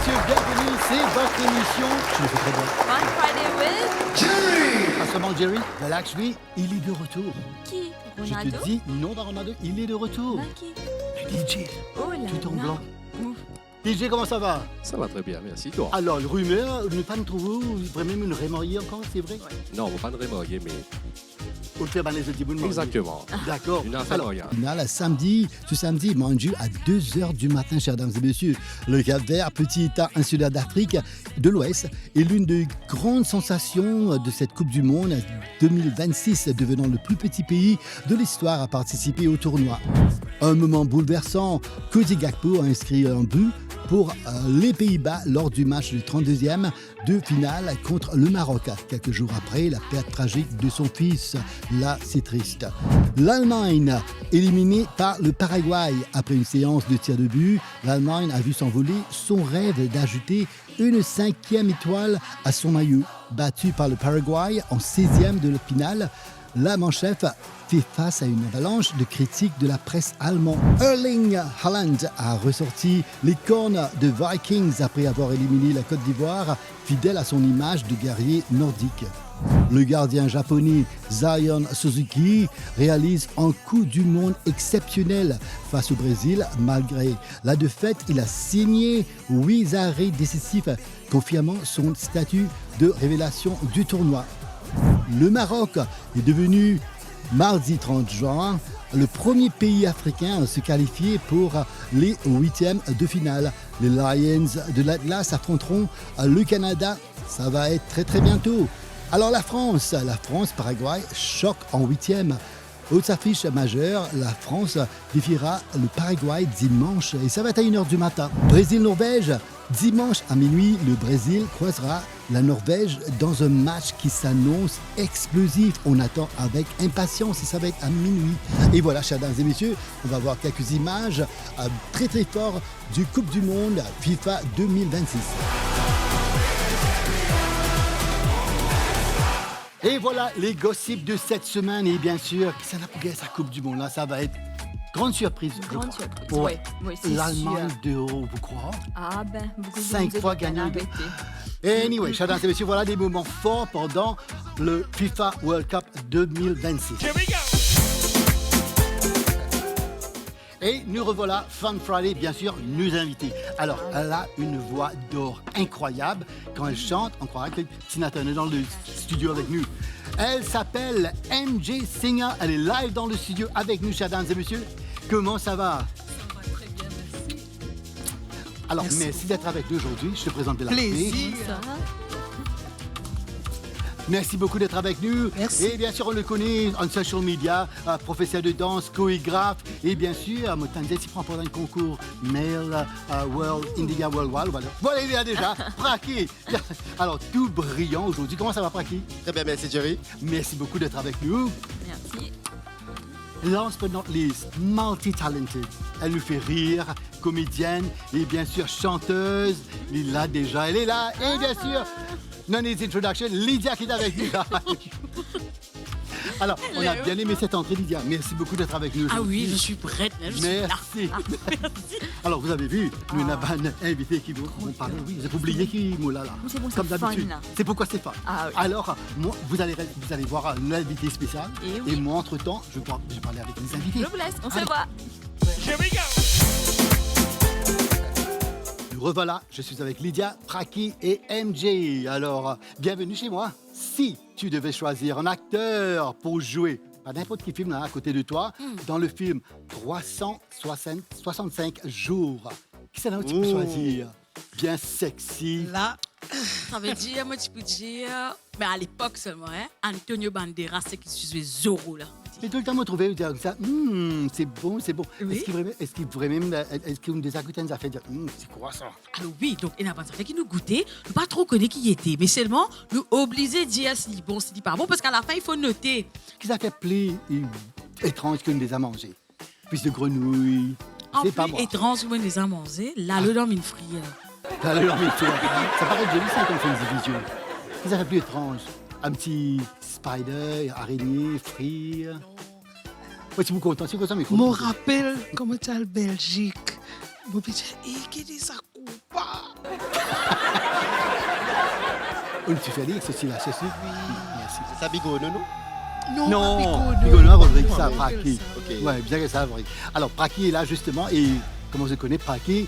messieurs, bienvenue, c'est votre émission. Je le fais très bien. Fun Friday with Jerry. Pas seulement Jerry, relax, lui, il est de retour. qui? Je Ronaldo? te dis, non pas Ronaldo, il est de retour. Bah, qui? Le DJ, Oh là tout en là. blanc. Ouf. DJ, comment ça va? Ça va très bien, merci. Toi? Alors, le rumeur, ne pas nous trouver, vous pourrez même nous remarier encore, c'est vrai? Non, on ne va pas de remarier, mais Au fait, les autres, vous exactement. D'accord. Une affaire royale. Finale ce samedi, Manju, à 2h du matin, chers dames et messieurs. Le Cap-Vert, petit État insulaire d'Afrique de l'Ouest, est l'une des grandes sensations de cette Coupe du Monde 2026, devenant le plus petit pays de l'histoire à participer au tournoi. Un moment bouleversant, Cody Gakpo a inscrit un but pour les Pays-Bas lors du match du 32e de finale contre le Maroc. Quelques jours après, la perte tragique de son fils. Là, c'est triste. L'Allemagne, éliminée par le Paraguay après une séance de tir de but, l'Allemagne a vu s'envoler son rêve d'ajouter une 5e étoile à son maillot. Battu par le Paraguay en 16e de la finale, la manchef fait face à une avalanche de critiques de la presse allemande. Erling Haaland a ressorti les cornes de Vikings après avoir éliminé la Côte d'Ivoire, fidèle à son image de guerrier nordique. Le gardien japonais Zion Suzuki réalise un coup du monde exceptionnel face au Brésil. Malgré la défaite, il a signé 8 arrêts décisifs, confirmant son statut de révélation du tournoi. Le Maroc est devenu, mardi 30 juin, le premier pays africain à se qualifier pour les 8e de finale. Les Lions de l'Atlas affronteront le Canada. Ça va être très très bientôt. Alors la France, Paraguay, choc en 8e. Autre affiche majeure, la France défiera le Paraguay dimanche et ça va être à 1h du matin. Brésil-Norvège, dimanche à minuit, le Brésil croisera la Norvège dans un match qui s'annonce explosif. On attend avec impatience et ça va être à minuit. Et voilà, chers dames et messieurs, on va voir quelques images très très fortes du Coupe du Monde FIFA 2026. Et voilà les gossips de cette semaine. Et bien sûr, ça n'a pas gagné sa Coupe du Monde. Là, ça va être grande surprise. Grande surprise. Ouais. Oui, c'est L'Allemagne sûr. de haut, vous croyez? Ah ben, beaucoup de 5 gens fois disent gagné. arrêtez. Anyway, chers dames et messieurs, voilà des moments forts pendant le FIFA World Cup 2026. Et nous revoilà, Fun Friday, bien sûr, nous inviter. Alors, elle a une voix d'or incroyable. Quand elle chante, on croirait que Tina Turner est dans le studio avec nous. Elle s'appelle MJ Singer. Elle est live dans le studio avec nous, chers dames et messieurs. Comment ça va? Ça va très bien, merci. Alors, merci d'être avec nous aujourd'hui. Je te présente de la Plaisir. Ça va? Merci beaucoup d'être avec nous. Merci. Et bien sûr, on le connaît en social media, professeur de danse, chorégraphe. Et bien sûr, Motanzé s'y prend pendant un concours Male World, India World Wild. Voilà, il est là déjà. Praki. Alors, tout brillant aujourd'hui. Comment ça va, Praki? Très bien, merci Jerry. Merci beaucoup d'être avec nous. Merci. Last but not least, multi-talented. Elle nous fait rire, comédienne et bien sûr chanteuse. Elle est là déjà, elle est là. Et bien sûr, non need introduction, Lydia qui est avec nous. Alors, on a bien aimé cette entrée, Lydia. Merci beaucoup d'être avec nous Ah aujourd'hui. oui, je suis prête. Là, je suis là. Merci. Alors, vous avez vu, nous avons un invité qui vont parler. Oui, vous avez oublié qui est là. C'est bon, c'est Comme fun. d'habitude. C'est pourquoi c'est fun. Ah oui. Alors, moi, vous allez voir l'invité spécial. Et oui. Et moi, entre-temps, je vais parler avec les invités. Je vous laisse, on se Allez. voit. Nous revoilà, je suis avec Lydia, Praki et MJ. Alors, bienvenue chez moi. Si tu devais choisir un acteur pour jouer, pas n'importe quel film là à côté de toi, dans le film 365 jours, qui c'est là où tu peux choisir? Bien sexy. Là, ça veut dire, moi, tu peux dire, mais à l'époque seulement, hein, Antonio Banderas, c'est qui suivait Zorro, là. Et tout le temps, me trouver dire ça, c'est bon, c'est bon. Oui. Est-ce qu'une des acteurs nous a fait dire, c'est quoi ça? Alors oui, donc, il a ça fait qu'il nous goûtait, nous pas trop connaît qui il était, mais seulement, nous obliger de dire si bon, si pas bon, parce qu'à la fin, il faut noter. Qui a fait plus étrange qu'on les a mangés? Plus de grenouilles. En C'est pas plus, moi. étrange, où on les a mangés, là, le dorme une frie. Alors, mais ça paraît joli, ça, comme fait une division. Qu'est-ce que ça fait plus étrange? Un petit spider, araignée, frire. Ouais, si vous content, mais Me rappelle comment tu as le Belgique. Mon petit, qui dit ça coupa? On tu fais dire ceci là, ceci. Oui, merci. C'est ça, Bigot, non? Non, Bigono, Rodrigue, ça, Praki. Ok. Ouais, bien que ça, Rodrigue. Alors, Praki est là justement, et comme on se connaît, Praki,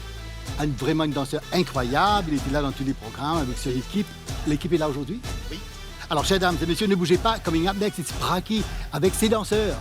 vraiment une danseur incroyable. Il était là dans tous les programmes avec son équipe. L'équipe est là aujourd'hui? Oui. Alors, chers dames et messieurs, ne bougez pas. Coming up next, it's Praki avec ses danseurs.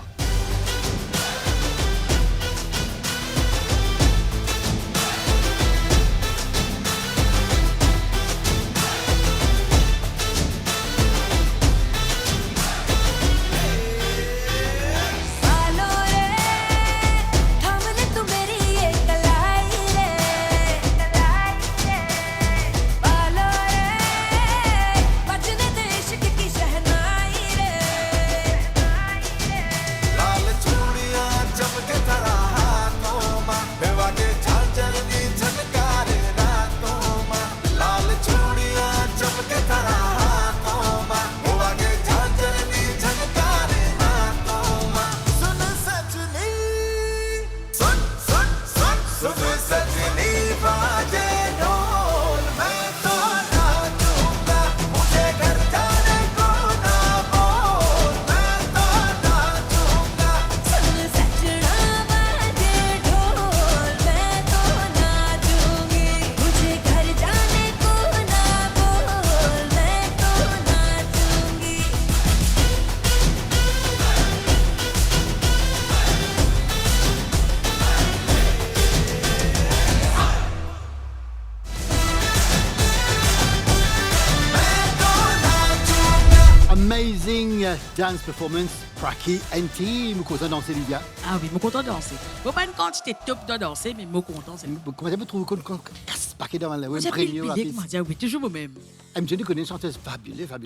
Amazing dance performance, Praki and team. Vous content de danser, Lydia? Ah oui, je suis content de danser. Je pas une quantité top de danser, mais je suis content. Comment vous trouvez qu'on casse paquet dans la J'ai première pris le billet, oui, toujours moi-même. Je connais une chanteuse fabuleuse. Ah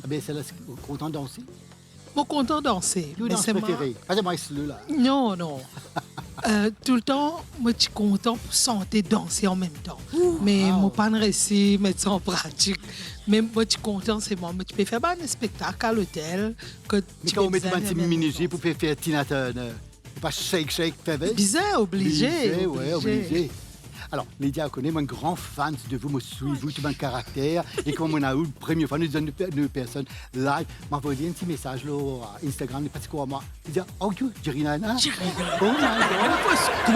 ben, celle-là, content de danser? Mon content de danser. Vous Mais dansez c'est moi. préféré? Pas de moi, c'est là. Non, non. Tout le temps, moi, je suis content pour chanter, danser en même temps. Mais wow. moi, pas de récit, mettre ça en pratique. Mais moi, je suis content, c'est moi. Tu peux faire un spectacle à l'hôtel. Mais quand vous mettez un petit mini-jupe, vous pouvez faire Tina Turner. Pas shake, shake, fais Bizarre, obligé. Ouais, obligé. Alors, Lydia, on connaît, moi, un grand fan de vous, moi, je suis vous, tout mon caractère. Et comme on a eu la première fois, nous sommes deux personnes live, m'a envoyé un petit message là, à Instagram, parce que moi, Lydia, oh, you, Jirinana. Oh my God.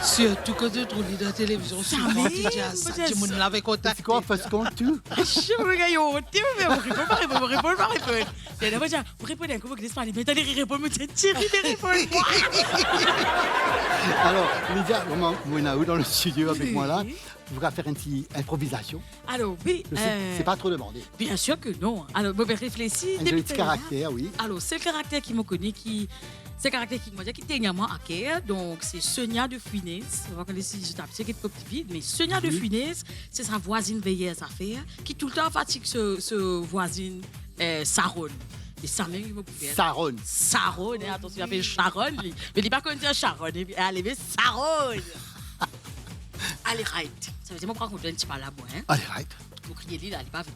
Surtout quand tu trouves dans la télévision, souvent, tu dis à ça, tu me l'avais contacté. C'est quoi, first compte, tout? Je me regarde, mais vous répondez. Vous répondez, comment vous parlez? Mais t'allez répondre, mais t'es Thierry, mais réponds-moi. Alors, Lydia, vraiment, on a eu dans le studio avec moi là, vous allez faire une petite improvisation. Alors, oui. C'est pas trop demandé. Bien sûr que non. Alors, je vais réfléchir. Un joli petit caractère, oui. Alors, c'est le caractère qui me connaît, c'est le caractère qui m'a dit qui était également à Caire. Donc, c'est Sonia de Funès. On va connaître si je tape, c'est quelque vide, mais Sonia de Funès, c'est sa voisine veilleuse à faire, qui tout le temps fatigue ce voisine Saron. Et ça même, il m'a fait. Saron. Saron, attention, il appelle Sharon, lui. Mais il n'est pas connu Sharon, elle est Saron. Allez, right. Ça veut dire, moi, je prends un petit peu là, moi. Allez, right. Vous criez, là, elle n'est pas venue.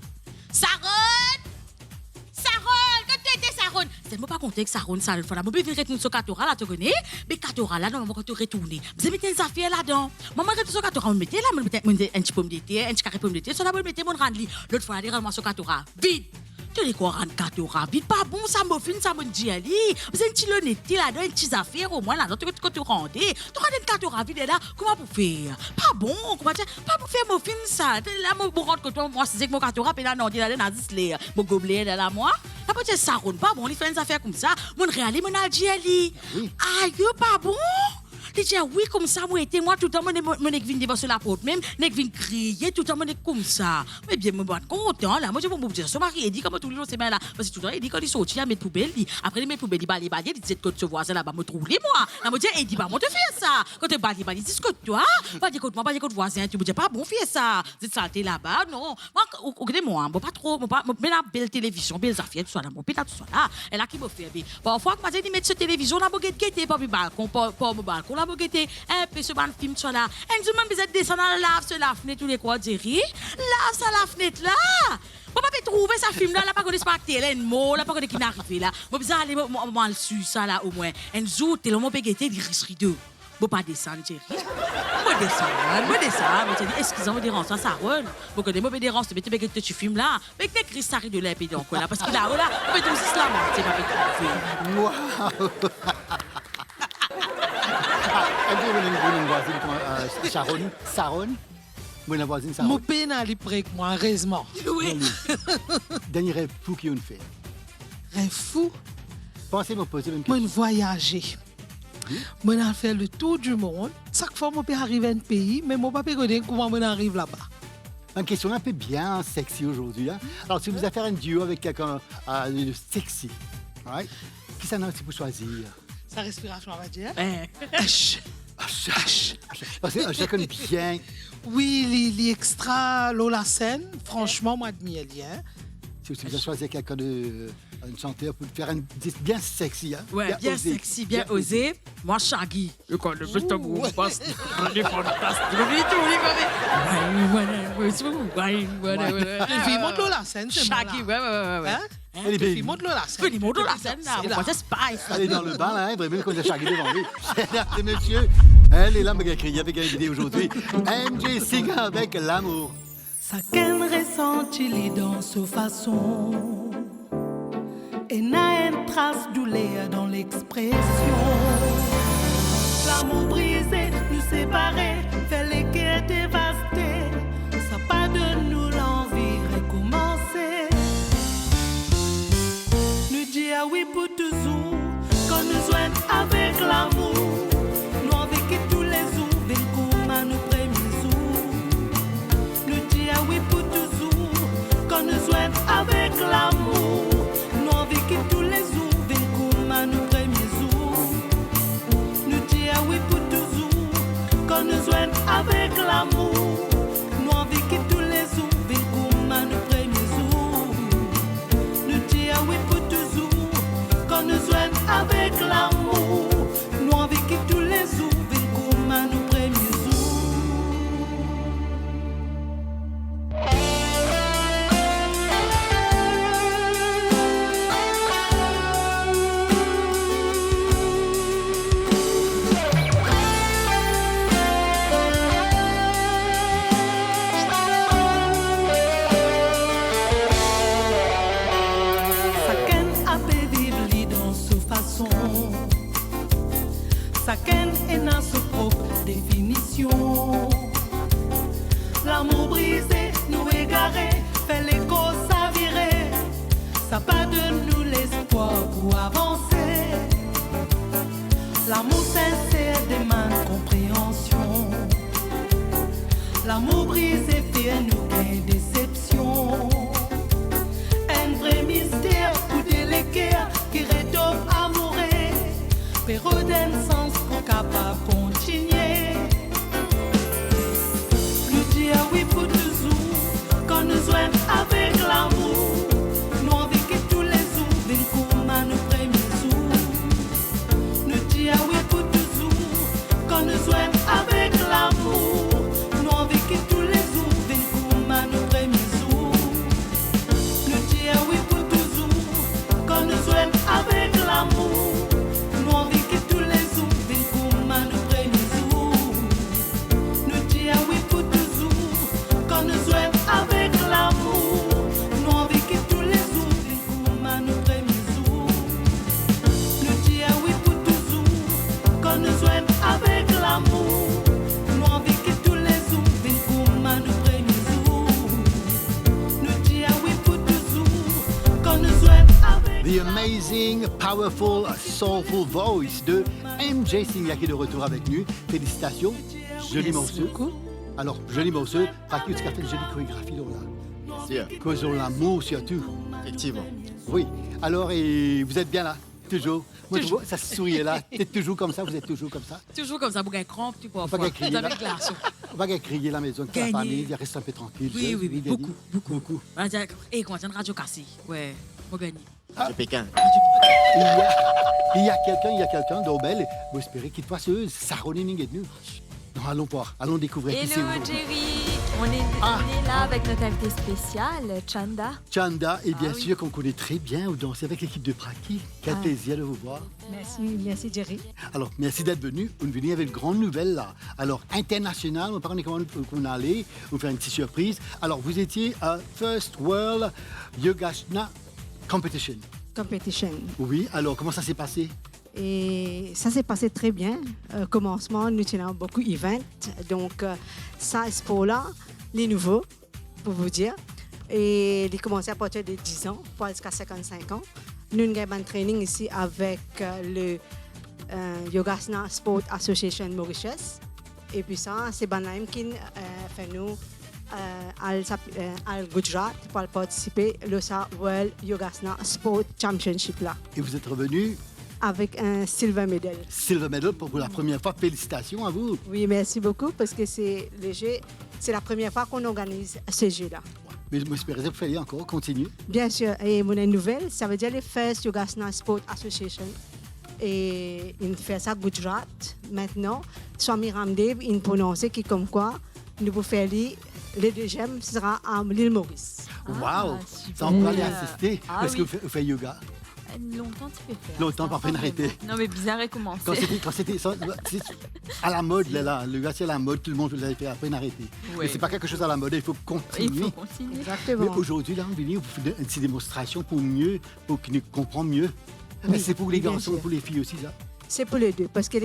Saron! Saron! Quand tu étais Saron? C'est moi pas compter que Saron, ça le fait. Je vais retourner sur Katora, là, tu connais? Mais Katora, là, normalement, quand tu retournes, vous mettez des affaires là-dedans. Maman, quand tu sur Katora, on mettez là, on mettez un petit pomme d'été, un petit carré pomme d'été, ça là, on mettez mon randli. L'autre fois, elle est vraiment sur Katora. Vite! Tu les quoi rendre Katora? Vite, pas bon, ça me fin, ça me dit, allez. Vous avez un petit l'honnêteté là-dedans, une petite affaire au moins là-dedans, quand tu rentres. Tu rentres une Katora vide là, comment vous faire? Pas bon, comment dire? Pas pour faire mon fin, ça. Là, mon rentre que toi, moi, c'est que mon Katora, puis là, non, il a là, mon gobelet là, moi. Là, peut-être ça roule pas bon, il fait une affaire comme ça. Mon réalité, mon a dit, allez. Aïe, pas bon? Il dit oui, comme ça, moi, était moi, tout le temps, mon vient devant sur la porte, même, je viens crier, tout le temps, mon comme ça. Mais bien, je suis content, là. Moi, je me dire, son mari, il dit, comme tout le monde, c'est bien là. Parce que tout le temps, il dit, quand il sortit, il met poubelle, après, il met poubelle, il bat les balais, il dit, quand tu vois ça là-bas, me trouve moi. Là, moi, il dit, bah, moi, te fais ça. Quand tu bats les balais, il dit, que toi, pas d'écoute, moi, pas d'écoute voisin, tu me dis, pas bon, fais ça. C'est saleté là-bas, non. Moi, regardez-moi, moi, pas trop, moi, mais la belle télévision, belles affaires, tout ça là, mon pétard, tout ça là. Et là, qui me fait, parfois, quand je dis, mettre cette télévision, là, moi, guetter, pas balcon, pas mon balcon, là, moi, guetter. Puis ce ban film soit là. Et nous même besoin de descendre lave sur la fenêtre tous les quoi dire. Lave sur la fenêtre là. Moi pas trouver ça film là, pas connaître pas télé un mot, là pas connaître qui n'arrive là. Moi besoin aller moi le su ça là au moins. Un jour tellement peut guetter des risques de. Bon, pas descendre, chérie. Moi, descendre. Mais tu dis, excusez-moi, dérange, ça, Saron. Bon, que des mauvais déranges, mais tu veux que tu filmes là. Mais que Chris s'arrête de l'épée donc là. Parce qu'il a, là, on peut aussi slam, tu vas pas Waouh. Vous voisine, Sharon. Vous la voisine, Sharon. Mon père n'a pas près que moi, heureusement. Oui. Dernier rêve fou qu'on fait. Rêve fou. Pensez me poser une Moi, question. voyager. Moi, j'ai fait le tour du monde. Chaque fois, mon père arrive à un pays, mais mon papa connaît comment on arrive là-bas. Une question un peu bien sexy aujourd'hui. Hein? Alors, si vous allez faire un duo avec quelqu'un de sexy, right? Qui ça n'a pour choisir? Sa respiration, on va dire. Eh. H. Parce que je connais bien. Oui, les extra Lola Sen, franchement, moi, admire bien. Si vous allez choisir quelqu'un de un chanteur pour faire un disque bien sexy. Hein? Ouais, bien osé. sexy, bien osé. Moi, Shaggy. Le con, le best of all, passe. Il est fantastique. Il est tout, Les filles montent Lola Sen, c'est moi. Shaggy, ouais. Hein? Et les Les filles filles montent Lola Sen. Il monte la scène, là. C'est là. On va Spice. Elle est dans le bain, là, hein, vraiment, qu'on a Shaggy devant lui. Mesdames et messieurs, elle est là, ma criée avec une vidéo aujourd'hui. MJ Singer avec l'amour. Chacun ressentit dans sa façon et n'a une trace douleur dans l'expression. L'amour brisé, nous séparer, fait les cœurs dévastés. Ça pas de nous l'envie recommencer. Nous dire oui pour toujours, quand nous joignent avec l'amour. Nous en vécu tous les jours, comme à nos premiers jours. Nous dire oui pour toujours, quand nous joignent avec l'amour. Nous en vécu tous les jours, comme à nos premiers jours. Nous dire oui pour toujours, quand nous joignent avec l'amour. Nous en vécu tous les jours, comme à nos premiers jours. Nous dire oui pour toujours, quand nous joignent avec l'amour. Nous en vécu tous les jours, comme à nos premiers jours. Chacun a pu vivre dans sa façon. Chacun est dans sa propre définition. L'amour brisé, nous égaré, fait les causes à virer. Ça pas de nous l'espoir pour avancer. L'amour sincère demande compréhension. L'amour brisé fait nous gain déception. Un vrai mystère pour déléguer qui réchauffe amoureux. Pero d'un sens pour capable continuer. Nous dire oui pour toujours, quand nous joignent avec l'amour. Nous en vécu tous les jours, comme à nos premiers jours. Nous dire oui pour toujours, quand nous joignent avec l'amour. Nous en vécu tous les jours, comme à nos premiers jours. Nous dire oui pour toujours, quand nous joignent avec l'amour. Nous en vécu tous les jours, comme à nos premiers jours. Nous dire oui pour toujours, quand nous joignent avec l'amour. Nous en vécu tous les jours, comme à nos premiers jours. Nous dire oui pour toujours, quand nous joignent avec l'amour. Nous en vécu tous les jours, comme à nos premiers jours. Nous dire oui pour toujours, quand nous joignent avec The amazing, powerful, soulful voice de MJ Singer qui est de retour avec nous. Félicitations, joli morceau. Alors, joli morceau, parce que tu as fait une jolie chorégraphie là. Sûr, Cause de l'amour surtout. effectivement. Oui. Alors, et vous êtes bien là, toujours. Moi, je vois, ça se sourit là. Vous êtes toujours comme ça, vous êtes toujours comme ça. Toujours comme ça, pour gagner crampe, tu peux Pas qu'à crier là. avec glaçon. On va pas crier la maison, que la Gagner. famille, il reste un peu tranquille. Oui, Gagner. beaucoup. Et quand on a une radio cassée, ouais, on gagne. Je Pékin. Il y a quelqu'un d'Aubel, vous espérez qu'il te fasse Saroné Ninguednu. Non, allons voir, allons découvrir qui c'est Hello aujourd'hui. Jerry, on est là avec notre invité spécial, Chanda. Chanda, et bien oui. sûr qu'on connaît très bien, vous dansez avec l'équipe de Praki. Quel plaisir de vous voir. Merci Jerry. Alors, merci d'être venu. On est venu avec une grande nouvelle là. Alors, international, on parle comment on allait, vous faire une petite surprise. Alors, vous étiez à First World Yogasana Competition. Competition. Oui, alors comment ça s'est passé? Et ça s'est passé très bien. Commencement, nous tenons beaucoup d'événements. Donc, ça, expo-là, les nouveaux, pour vous dire. Et il a commencé à partir de 10 ans, pour jusqu'à 55 ans. Nous avons un training ici avec le Yogasana Sport Association Mauritius. Et puis ça, c'est Banheim qui fait nous à Gujarat pour participer à World Yogasana Sport Championship là. Et vous êtes revenu Avec un silver medal. silver medal pour la première fois. Félicitations à vous. Oui, merci beaucoup parce que c'est le jeu, c'est la première fois qu'on organise ce jeu-là. Mais j'espère que vous faites encore, continue. Bien sûr, et mon nouvelle, ça veut dire le First Yogasana Sport Association. Et il fait ça à Gujarat. Maintenant, Swami Ramdev, il prononce qui comme quoi nous pouvons faire le deuxième, ce sera à l'île Maurice. Waouh, super. ça on peut aller assister. Ah Est-ce oui. que vous faites yoga? Longtemps tu peux faire. Longtemps, ça, par peine vraiment. arrêter. Non mais bizarre recommencer. Quand c'était à la mode, là, le gars c'est à la mode, tout le monde l'avait fait après arrêter. Ouais. Mais c'est pas quelque chose à la mode, il faut Il continuer. faut continuer. Mais Exactement. aujourd'hui, là, on vient vous faire une petite démonstration pour qu'ils nous comprennent mieux. Mais c'est pour les bien garçons sûr. et pour les filles aussi, là. C'est pour les deux, parce que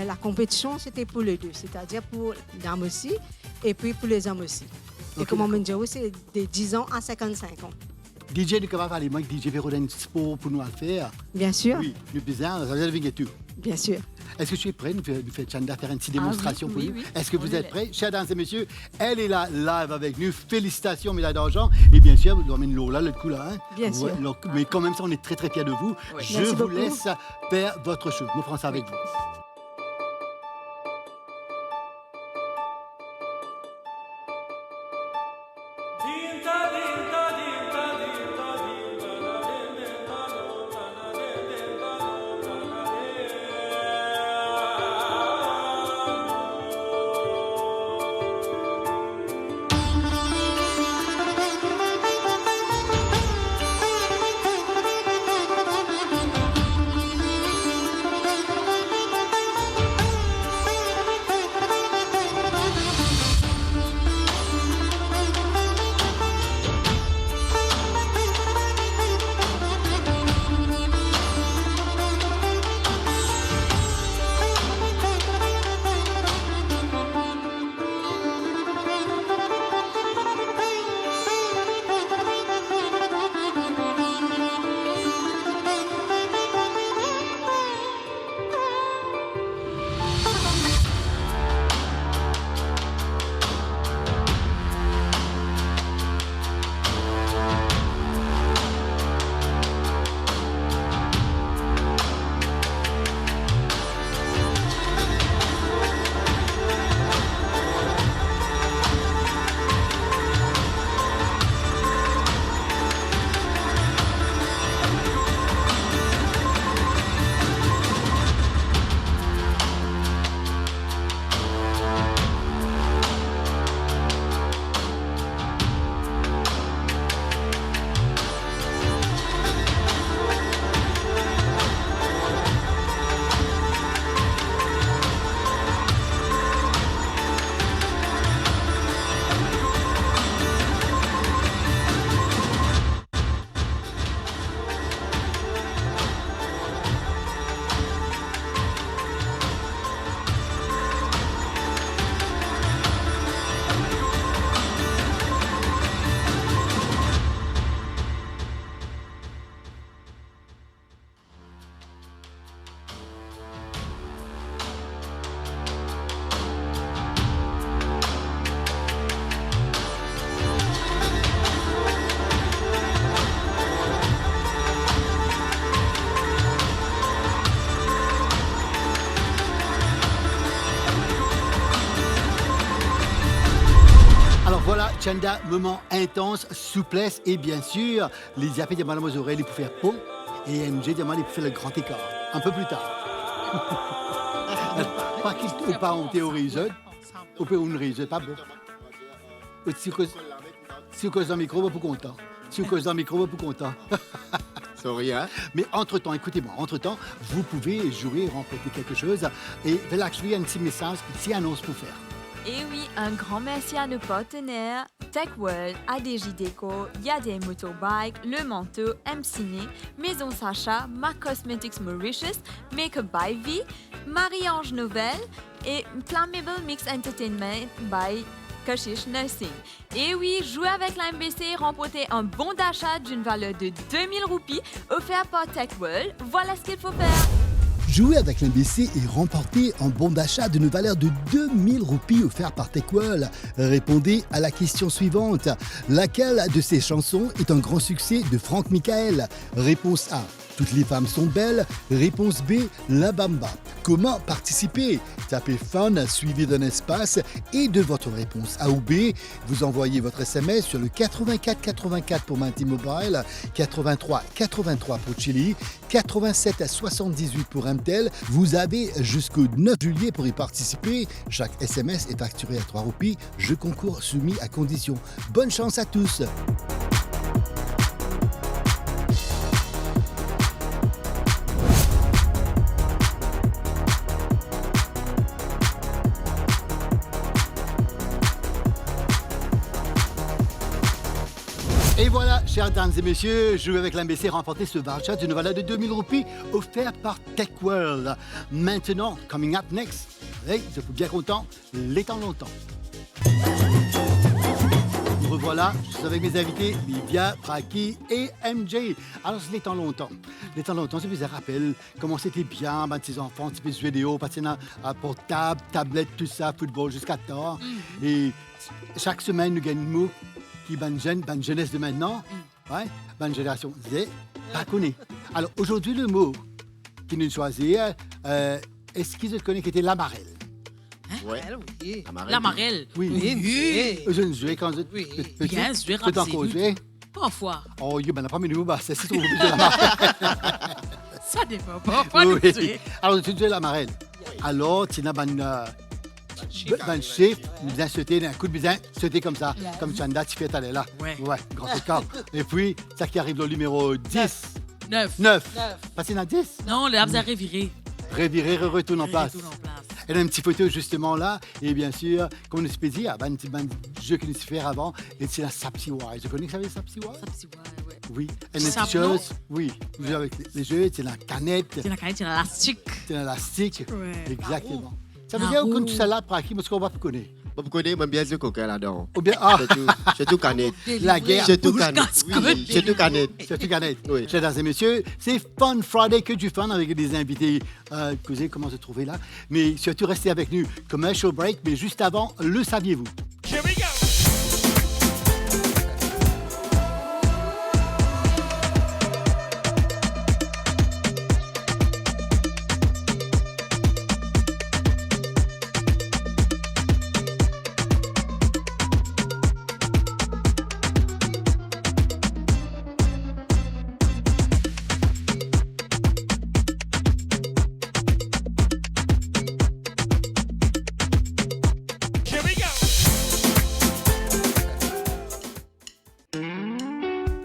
la compétition, c'était pour les deux, c'est-à-dire pour les dames aussi, et puis pour les hommes aussi. Et Ok, comme on me d'accord. dit, c'est de 10 ans à 55 ans. DJ nous va parler, moi, DJ Vérodin Sport pour nous le faire. Bien sûr, Oui, nous besoin, ça va venir tout. bien sûr. Est-ce que tu es prêt, nous faire Chanda faire une petite démonstration oui, pour oui, nous? oui. Est-ce que On vous est êtes là. prêts? Chers dames et messieurs, elle est là, live avec nous. Félicitations, médaille d'argent. Et bien sûr, vous emmènez l'eau là, le coup là. Hein? Bien sûr. Mais quand même, ça, on est très, très fiers de vous. Oui. Je Merci vous beaucoup. laisse faire votre show. Nous ferons ça avec vous. Chanda, moment intense, souplesse et bien sûr, les appels de Madame aux oreilles, ils peuvent faire pont et MJ demande ils peuvent faire le grand écart. Un peu plus tard. Pas qu'il ou pas en théorie, Ou peut une rire, c'est pas bon. Si vous causez dans le micro, vous êtes content. Si vous causez dans le micro, vous êtes content. Sorry, hein? Mais entre-temps, écoutez-moi, entre-temps, vous pouvez jouer, remporter quelque chose. Et Velakshmi a un petit message, une petite annonce pour faire. Et oui, un grand merci à nos partenaires Tech World, ADJ Déco, Yadé Motorbike, Le Manteau, M-Ciné, Maison Sacha, Mac Cosmetics Mauritius, Make-up by V, Marie-Ange Nouvelle et Flammable Mix Entertainment by Kashish Nursing. Et oui, jouer avec la MBC et remporter un bon d'achat d'une valeur de 2000 roupies offert par Tech World. Voilà ce qu'il faut faire. Jouer avec l'MBC et remporter un bon d'achat d'une valeur de 2000 roupies offert par TechWorld. Répondez à la question suivante. Laquelle de ces chansons est un grand succès de Franck Michael? Réponse A. Toutes les femmes sont belles. Réponse B. La Bamba. Comment participer? Tapez Fun suivi d'un espace et de votre réponse A ou B. Vous envoyez votre SMS sur le 84 84 pour Minty Mobile, 83 83 pour Chili, 87 à 78 pour MTEL. Vous avez jusqu'au 9 juillet pour y participer. Chaque SMS est facturé à 3 roupies. Jeu concours soumis à condition. Bonne chance à tous. Et voilà, chers dames et messieurs, jouer avec l'MBC, remporter ce voucher d'une valeur de 2000 roupies offert par TechWorld. Maintenant, coming up next, hey, je suis bien content, les temps longtemps. Nous revoilà, je suis avec mes invités, Lydia, Praki et MJ. Alors, c'est les temps longtemps. Les temps longtemps, ça vous rappelle comment c'était bien, ben, ces enfants, petits peu de vidéo, patinant à portable, tablette, tout ça, football jusqu'à tard. Et chaque semaine, nous gagnons qui ban jeunesse de maintenant, ouais, ban génération Z, pas connu. Alors aujourd'hui le mot qui nous choisit, est-ce qu'ils connaissent qui était l'amarelle? Ouais. Oui. La marelle. Oui. Oui. Je ne jouais quand je Oui. petit. Bien, je vais Tu t'en rappeler. causais? Parfois. Oh, il y a la première nouveau, bah c'est trop obligé de la marelle. Ça dépend. Parfois, Oui. nous jouer. Alors tu jouais la marelle. Alors tu n'as ban chef, bien sauter, un coup de bizin, sauter comme ça, comme Chanda, tu fais aller là. Ouais. Grand écart. Et puis, ça qui arrive au numéro 10, 9. 9. Passez dans 10. Non, le Habs a reviré. Revirer, retourne en place. Retourne en place. Elle a une petite photo justement là, et bien sûr, comme on se peut dire, un petit jeu qu'il nous fait faire avant, et c'est la Sapsiwai. Je connais que ça veut dire Sapsiwai? Ça, c'est ouais. Oui. Et Du une petite sablon? chose, oui, vous jouez avec les jeux, c'est la canette, C'est la canette, c'est l'élastique. c'est l'élastique. Ouais. Exactement. Ça veut La dire roue. qu'on tout ça là, pour qui, parce qu'on va pas connaître. Vous connaissez même bien ce coquin là-dedans. Ou bien, ah, Surtout canette. la guerre. Surtout Bouge canette. casse-couille. Oui, surtout canette. Surtout canette. Oui. Chers et messieurs, c'est Fun Friday, que du fun avec des invités. Vous savez comment se trouver là. Mais surtout, restez avec nous. Commercial break, mais juste avant, le saviez-vous?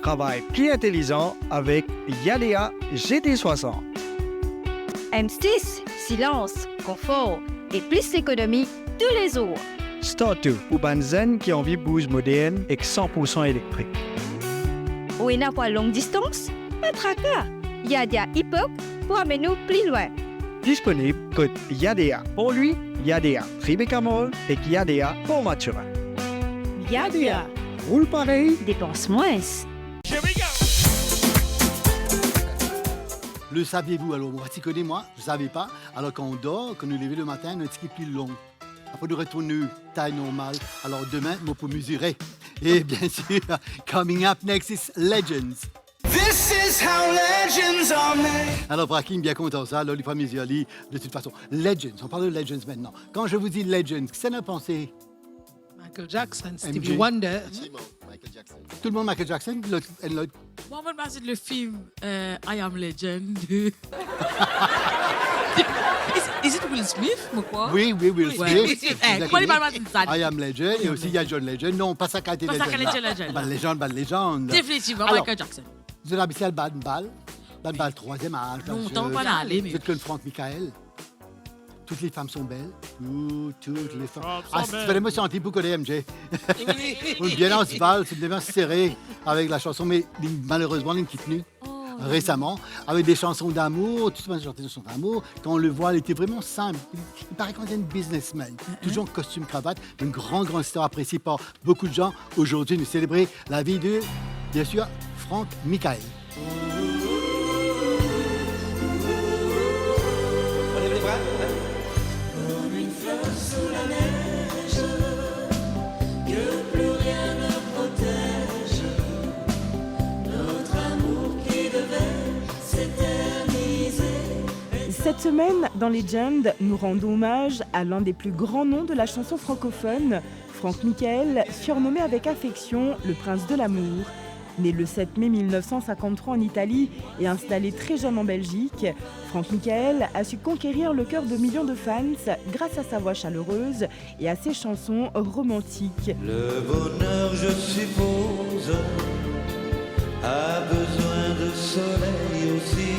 Travail plus intelligent avec Yadea GT60. M6, silence, confort et plus d'économie tous les jours. Start 2 pour Banzen qui a envie bouge moderne et 100% électrique. Ou une à longue distance, pas de tracas. Il y a des hip-hop pour amener nous plus loin. Disponible code Yadea pour lui, Yadea Rebecca Moll et Yadea pour Mathurin. Yadea, Roule pareil. dépense moins. Le saviez-vous? Alors, moi, tu connais, moi, je ne savais pas. Alors, quand on dort, quand nous levons le matin, notre ski est plus long. Après, nous retournons taille normale. Alors, demain, moi, pour mesurer. Et bien sûr, coming up next is Legends. This is how legends are made. Alors, Brakim, bien content ça. Alors, les premiers yeux, de toute façon. Legends, on parle de Legends maintenant. Quand je vous dis Legends, qu'est-ce que ça a pensé? Michael Jackson, MJ. Stevie Wonder. Michael Jackson. Tout le monde, Michael Jackson, l'autre. Moi, on va passer le film I Am Legend. Is it Will Smith, moi quoi? Oui, Will Ouais, Smith. Will Smith. Vous Comment il parle avez- de ça? I Am Legend. Et aussi, il y a John Legend. Non, pas ça qu'a été Pas ça qu'a été Legend. Bonne légende. Définitivement, Alors, Michael Jackson. Vous avez habité à Bad-Ball. Bad-Ball, troisième âge. Longtemps pas là, allez, mais. Vous êtes comme Franck Michael. Toutes les femmes sont belles. Toutes les femmes. Ah, c'est vraiment senti pour connaître MJ. Ou bien on se balle, c'est bien serré avec la chanson, mais malheureusement, il quitte nu. Récemment, avec des chansons d'amour, tout le monde chantait des chansons d'amour. Quand on le voit, il était vraiment simple. Il paraît qu'on est un businessman, toujours en costume cravate, une grande histoire appréciée par beaucoup de gens. Aujourd'hui, nous célébrons la vie de, bien sûr, Franck Michael. Cette semaine, dans Legend, nous rendons hommage à l'un des plus grands noms de la chanson francophone, Franck Michael, surnommé avec affection le Prince de l'amour. Né le 7 mai 1953 en Italie et installé très jeune en Belgique, Franck Michael a su conquérir le cœur de millions de fans grâce à sa voix chaleureuse et à ses chansons romantiques. Le bonheur, je suppose, a besoin de soleil aussi.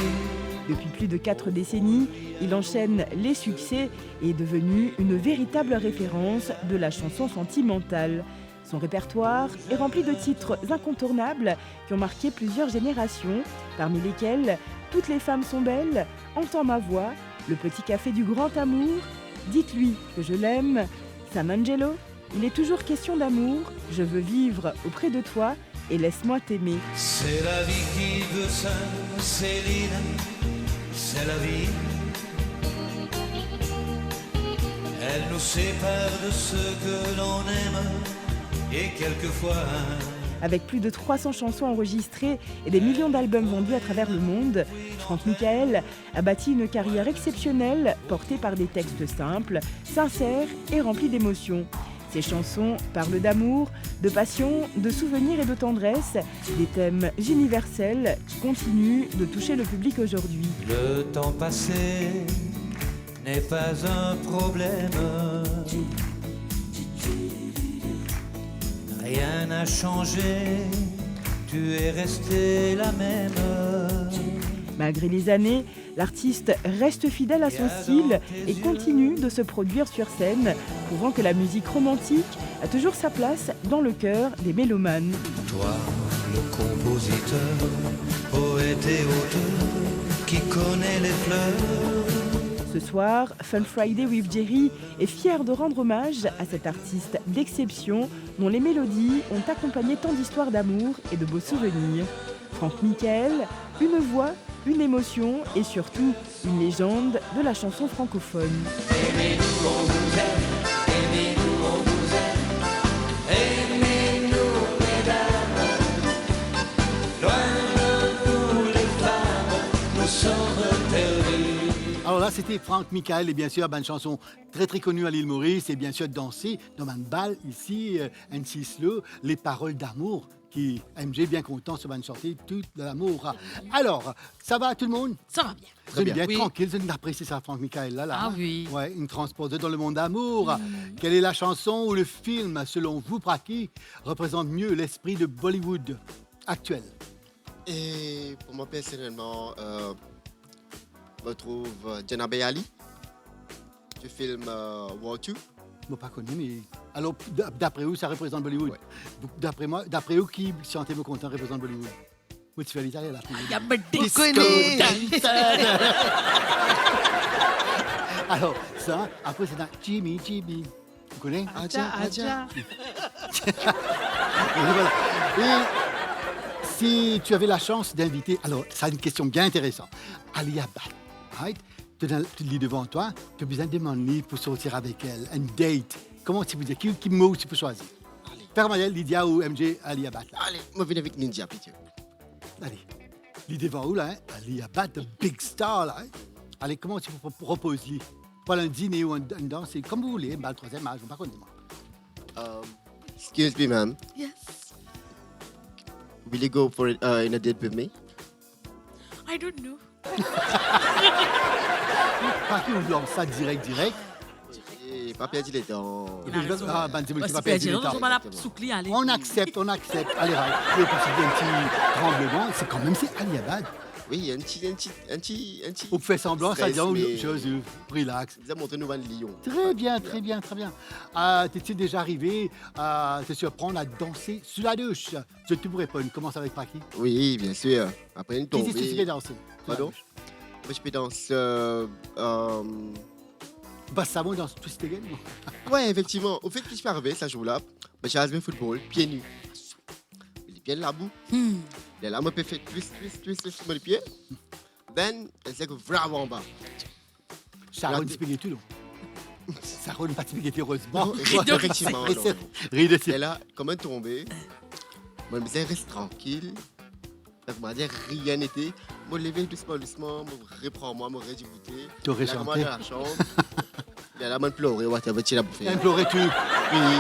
Depuis plus de 4 décennies, il enchaîne les succès et est devenu une véritable référence de la chanson sentimentale. Son répertoire est rempli de titres incontournables qui ont marqué plusieurs générations, parmi lesquels « Toutes les femmes sont belles »,« Entends ma voix »,« Le petit café du grand amour »,« Dites-lui que je l'aime »,« San Angelo »,« Il est toujours question d'amour »,« Je veux vivre auprès de toi » et « Laisse-moi t'aimer ». C'est la vie qui veut ça, Céline, c'est la vie. Elle nous sépare de ceux que l'on aime et quelquefois... Avec plus de 300 chansons enregistrées et des millions d'albums vendus à travers le monde, Franck Michael a bâti une carrière exceptionnelle portée par des textes simples, sincères et remplis d'émotions. Ses chansons parlent d'amour, de passion, de souvenirs et de tendresse, des thèmes universels qui continuent de toucher le public aujourd'hui. Le temps passé n'est pas un problème. Rien n'a changé, tu es restée la même. Malgré les années, l'artiste reste fidèle à son style et continue de se produire sur scène, prouvant que la musique romantique a toujours sa place dans le cœur des mélomanes. Toi, le compositeur, poète et auteur, qui connaît les fleurs. Ce soir, Fun Friday with Jerry est fier de rendre hommage à cet artiste d'exception dont les mélodies ont accompagné tant d'histoires d'amour et de beaux souvenirs. Franck Michael, une voix, une émotion et surtout une légende de la chanson francophone. Aimez-nous, on vous aime, aimez-nous, on vous aime, aimez-nous, mesdames, loin de nous les femmes, nous sommes perdus. Alors là, c'était Franck Michael et bien sûr, une chanson très très connue à l'île Maurice et bien sûr dansée dans un bal ici, N6 Slow, les paroles d'amour qui MJ bien content sur une sortie tout de l'amour. Alors, ça va tout le monde? Ça va bien. Vous êtes bien Oui. tranquille, vous avez apprécié ça, Franck Michael là. Ah oui. Ouais, une transportée dans le monde d'amour. Quelle est la chanson ou le film, selon vous, Praki, représente mieux l'esprit de Bollywood actuel? Et pour moi, personnellement, je retrouve Jana Bayali du film War 2. Je ne pas connu, mais... Alors, d'après vous, ça représente Bollywood? D'après moi, d'après vous, qui chantez-vous content représente Bollywood? Oui, tu fais l'Italie, là. Disco dancer. Alors, ça, après, c'est dans Jimmy. Vous connaissez? Adja. Et voilà. Et si tu avais la chance d'inviter... Alors, ça une question bien intéressante. Alia Bhatt, right? Tu lis devant toi, tu as besoin de demander pour sortir avec elle, un date. Comment tu peux dire? Qui mot tu peux choisir? Père Mayel, Lydia ou MJ Alia Bhatt? Allez, moi, je viens avec Ninja, plutôt. Allez, lis devant où, là? Hein? Alia Bhatt, the big star, là. Hein? Allez, comment tu proposes, lui? Pas un dîner ou un danse, c'est comme vous voulez, le troisième âge, par contre, moi. Excuse me, ma'am. Yes. Will you go for in a date with me? I don't know. Par qui on lance ça direct. Et pas perdre les temps. Ah, ben, c'est moi qui Ouais, va perdre super, le temps. on va la soukli, allez. On accepte. Allez, right. Il y a un petit tremblement. C'est quand même, c'est Aliabad. Oui, un petit. On fait semblant, ça stress, dit, mais- chose, relax. Ils ont montré nous Van Lyon. Très bien. T'es-tu déjà arrivé à te surprendre à danser sous la douche? Je te réponds. Commence avec Paki. Oui, bien sûr. Après une Qui c'est que tu tombée. fais danser? sous la Pardon? douche? Moi, je peux danser. Bah, savon dans Twist Again. Ouais, effectivement. Au fait, qu'est-ce qui peut arriver, ça joue là? J'ai joué au football, pieds nus. Les pieds de la boue. Et là, moi, je fais twist sur les pieds. Ben, elle sait que vraiment en bas. Sharon Spaghetti, non? Sharon pas de spaghetti, heureusement. Non, effectivement, non. Ride Et là, comme un tombé, moi, je me disais, reste tranquille. Donc, moi, dire, rien n'était. Moi, lever doucement, me reprends-moi, me redébuter. T'aurais Là, moi, chanté. dans la chambre. Et là, moi, pleurer, ouais, t'as tu l'as bouffé. Implorais-tu? Oui.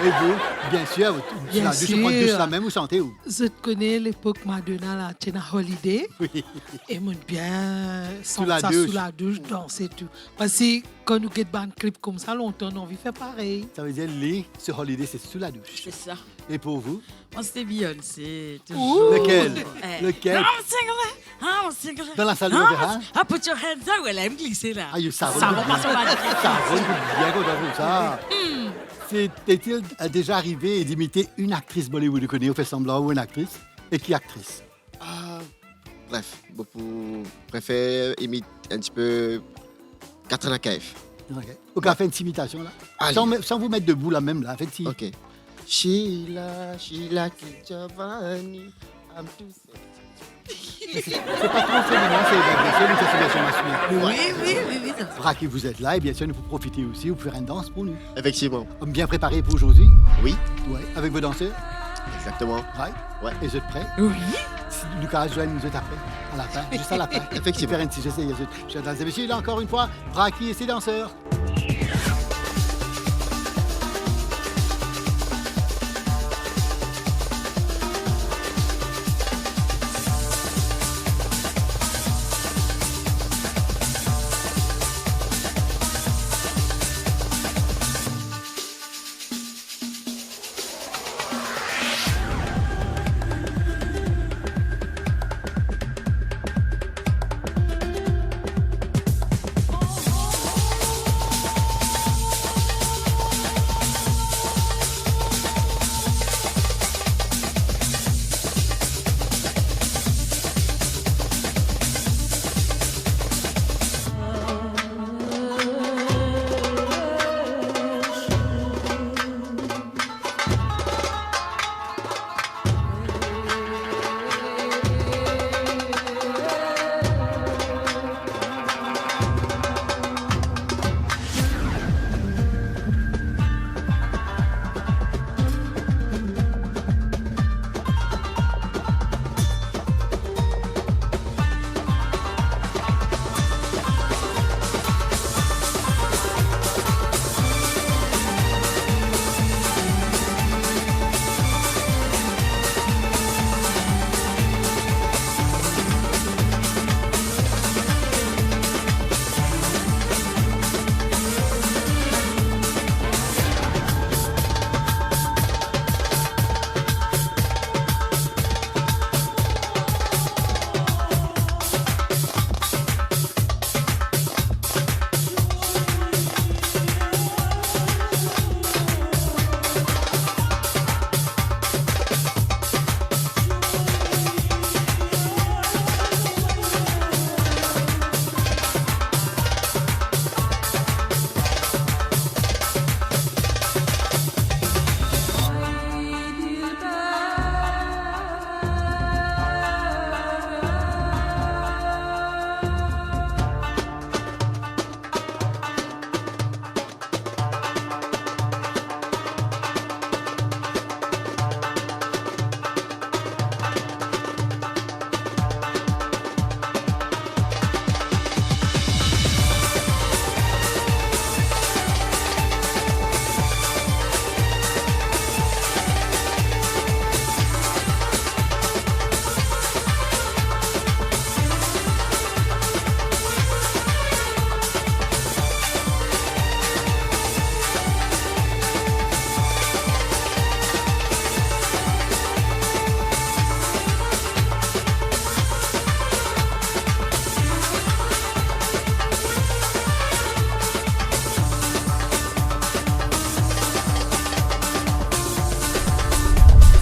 Et vous, bien sûr, tu Bien la douche, tu prends sûr. douche la même ou chantez où? Je te connais l'époque Madonna, là, tu es holiday. Oui. Et mon bien, Sous la ça douche. sous la douche, danser tout. Parce que quand nous guettons un clip comme ça, longtemps, on a envie de faire pareil. Ça veut dire, les, ce holiday, c'est sous la douche. C'est ça. Et pour vous? Moi, c'était Beyoncé. Ouh. Toujours. Lequel? Eh. Lequel? Ah, on single. Ah, on single. Dans la salle de l'opéra? Ah, put your hands up. Elle aime glisser là. Ah, ça Ça va pas sur ma bien content ça. T'es-il déjà arrivé d'imiter une actrice Bollywood que vous fait semblant ou une actrice? Et qui actrice? Bref, beaucoup préfère imiter un petit peu Katrina Kaif. Ok. Au cas, fait une imitation là. Allez. Sans vous mettre debout là même là. Faites si. Ok. Sheila Giovanni, I'm too C'est pas trop féminin, c'est une version masculine. Oui. Braki, vous êtes là et bien sûr, nous vous profitez aussi. Vous pouvez faire une danse pour nous. Effectivement. Bien préparé pour aujourd'hui? Oui. Ouais. Avec vos danseurs? Exactement. Right? Ouais. Et vous êtes prêts? Oui. Si Lucas Joël nous êtes après, à la fin, juste à la fin. Effectivement. Faire un petit geste. Mesdames et messieurs, là encore une fois, Braki et ses danseurs.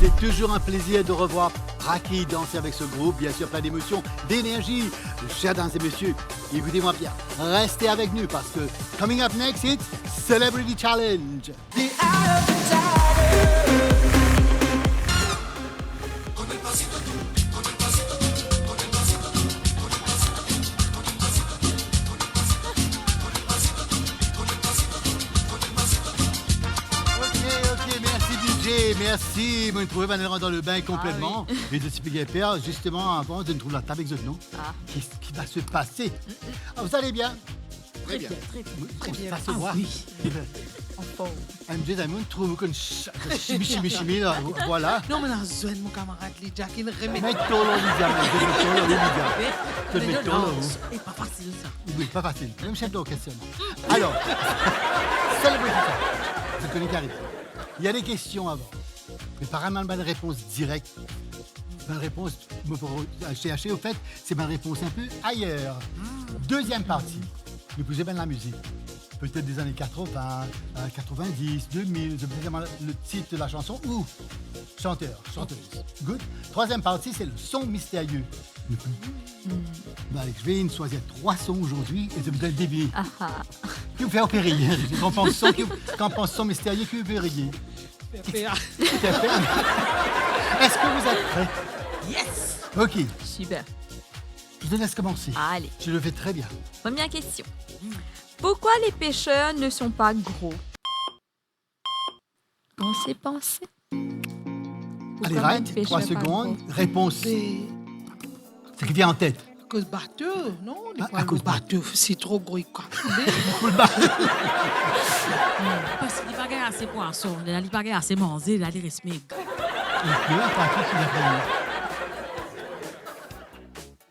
C'est toujours un plaisir de revoir Raki danser avec ce groupe. Bien sûr, plein d'émotions, d'énergie. Chers dames et messieurs, écoutez-moi bien. Restez avec nous parce que coming up next, it's Celebrity Challenge. Merci, vous me trouvez maintenant dans le bain complètement. Et je suis père, justement, avant de nous trouver la table avec nous. Qu'est-ce qui va se passer? Vous allez bien? Très bien. Très bien. Ça se voit. Oui. Je me trouve comme chimi, voilà. Non, mais je mon camarade Lydia qui ne remet pas. Mets-toi là, Lydia. C'est pas facile, ça. Oui, pas facile. Même chef de questionnement. Alors, Celebrity Challenge. Je connais Carrie. Il y a des questions avant. Mais pas vraiment une réponse directe. Ma réponse, CHC, au fait, c'est ma réponse un peu ailleurs. Deuxième partie. Le plus bien de la musique. Peut-être des années 80, 90, 2000. Je sais pas le titre de la chanson ou chanteur, chanteuse. Good. Troisième partie, c'est le son mystérieux. Je vais choisir 3 sons aujourd'hui et je me donne deviner. Qui vous fait opérer? Quand on pense son mystérieux, qui vous fait opérer? Est-ce que vous êtes prêts? Yes! Ok. Super. Je te laisse commencer. Allez. Tu le fais très bien. Première question. Pourquoi les pêcheurs ne sont pas gros? Pensez. Allez, right, 3 secondes. Réponse. Ce qui vient en tête. À cause bateau, non? À cause bateau, c'est trop gros. Parce qu'il n'y a pas assez de poissons, il n'y a pas assez de manger, il y a des restes maigres.